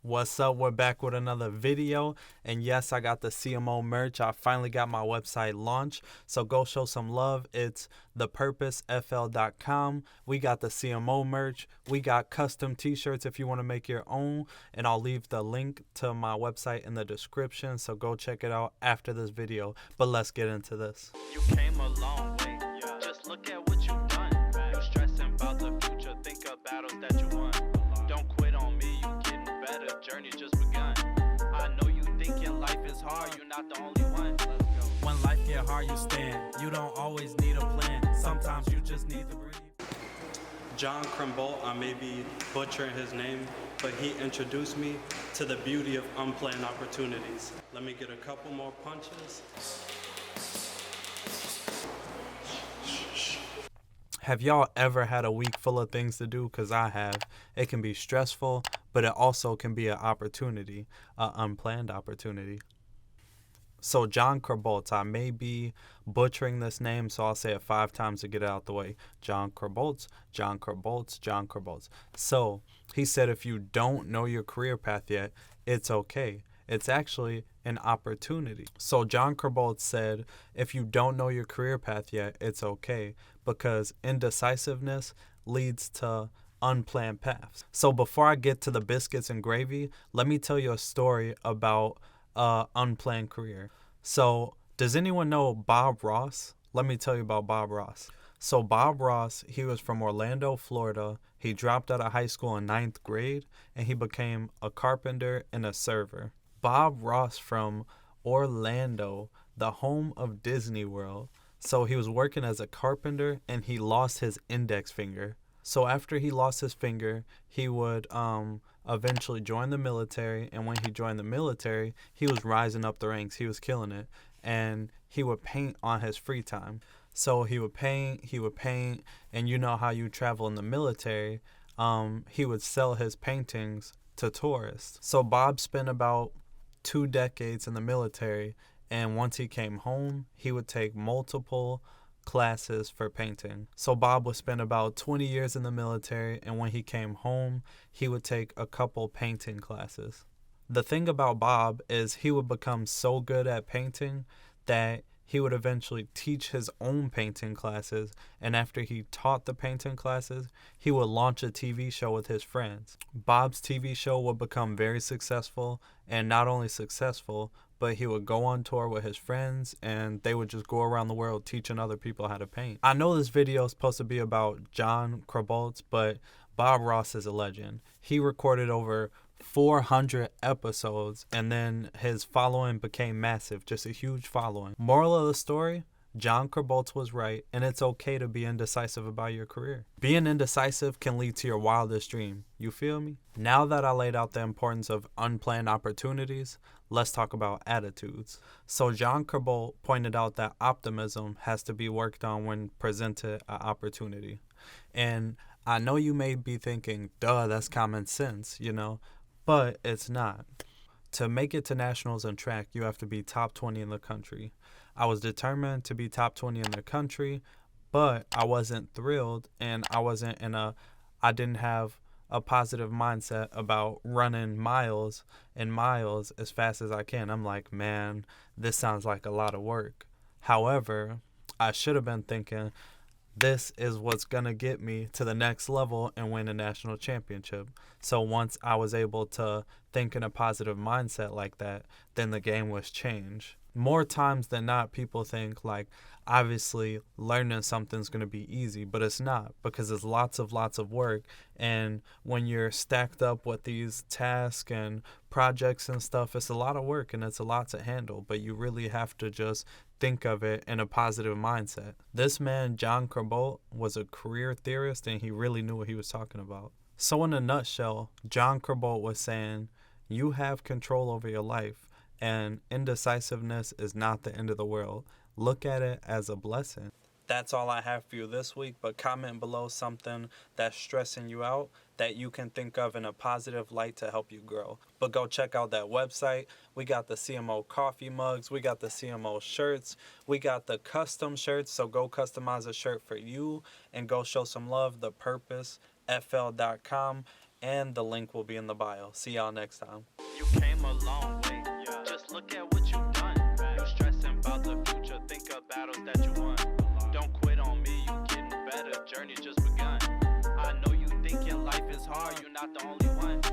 What's up? We're back with another video. And yes, I got the CMO merch. I finally got my website launched. So go show some love. It's thepurposefl.com. We got the CMO merch. We got custom t-shirts if you want to make your own. And I'll leave the link to my website in the description. So go check it out after this video. But let's get into this. You came a long way. Just look at what you've done. You stressing about the future. Think of battles that you won. Don't quit on me. You getting better. Journey just begun. I know you thinking life is hard. You're not the only one. Let's go. When life get hard, you stand. You don't always need a plan. Sometimes you just need to breathe. John Krumboltz, I may be butchering his name, but he introduced me to the beauty of unplanned opportunities. Let me get a couple more punches. Have y'all ever had a week full of things to do? Because I have. It can be stressful, but it also can be an opportunity, an unplanned opportunity. So John Krumboltz, I may be butchering this name, so I'll say it 5 times to get it out the way. John Krumboltz, John Krumboltz, John Krumboltz. So he said if you don't know your career path yet, it's okay. It's actually an opportunity. So John Krumboltz said, if you don't know your career path yet, it's okay, because indecisiveness leads to unplanned paths. So before I get to the biscuits and gravy, let me tell you a story about unplanned career. So does anyone know Bob Ross? Let me tell you about Bob Ross. So Bob Ross, he was from Orlando, Florida. He dropped out of high school in 9th grade, and he became a carpenter and a server. Bob Ross from Orlando, the home of Disney World. So he was working as a carpenter and he lost his index finger. So after he lost his finger, he would eventually join the military. And when he joined the military, he was rising up the ranks. He was killing it. And he would paint on his free time. So he would paint. And you know how you travel in the military. He would sell his paintings to tourists. So Bob spent about 2 decades in the military, and once he came home, he would take multiple classes for painting. So Bob would spend about 20 years in the military, and when he came home, he would take a couple painting classes. The thing about Bob is he would become so good at painting that he would eventually teach his own painting classes, and after he taught the painting classes, he would launch a TV show with his friends. Bob's TV show would become very successful, and not only successful, but he would go on tour with his friends, and they would just go around the world teaching other people how to paint. I know this video is supposed to be about John Krumboltz, but Bob Ross is a legend. He recorded over 400 episodes, and then his following became massive, just a huge following. Moral of the story, John Krumboltz was right, and it's okay to be indecisive about your career. Being indecisive can lead to your wildest dream. You feel me? Now that I laid out the importance of unplanned opportunities, let's talk about attitudes. So John Krumboltz pointed out that optimism has to be worked on when presented an opportunity. And I know you may be thinking, duh, that's common sense, you know? But it's not. To make it to nationals in track, you have to be top 20 in the country. I was determined to be top 20 in the country, but I wasn't thrilled, and I didn't have a positive mindset about running miles and miles as fast as I can. I'm like, man, this sounds like a lot of work. However, I should have been thinking, this is what's going to get me to the next level and win a national championship. So once I was able to think in a positive mindset like that, then the game was changed. More times than not, people think like, obviously learning something's going to be easy, but it's not, because it's lots of work. And when you're stacked up with these tasks and projects and stuff, it's a lot of work and it's a lot to handle, but you really have to just think of it in a positive mindset. This man, John Krumboltz, was a career theorist, and he really knew what he was talking about. So in a nutshell, John Krumboltz was saying, you have control over your life, and indecisiveness is not the end of the world. Look at it as a blessing. That's all I have for you this week, but comment below something that's stressing you out that you can think of in a positive light to help you grow. But go check out that website. We got the CMO coffee mugs. We got the CMO shirts. We got the custom shirts, so go customize a shirt for you and go show some love, thepurposefl.com. and the link will be in the bio. See y'all next time. You came a long way. Just look at what you've done. You stressing about the future. Think of battles that you won. Don't quit on me. You getting better. Journey just begun. I know you thinking life is hard. You're not the only one.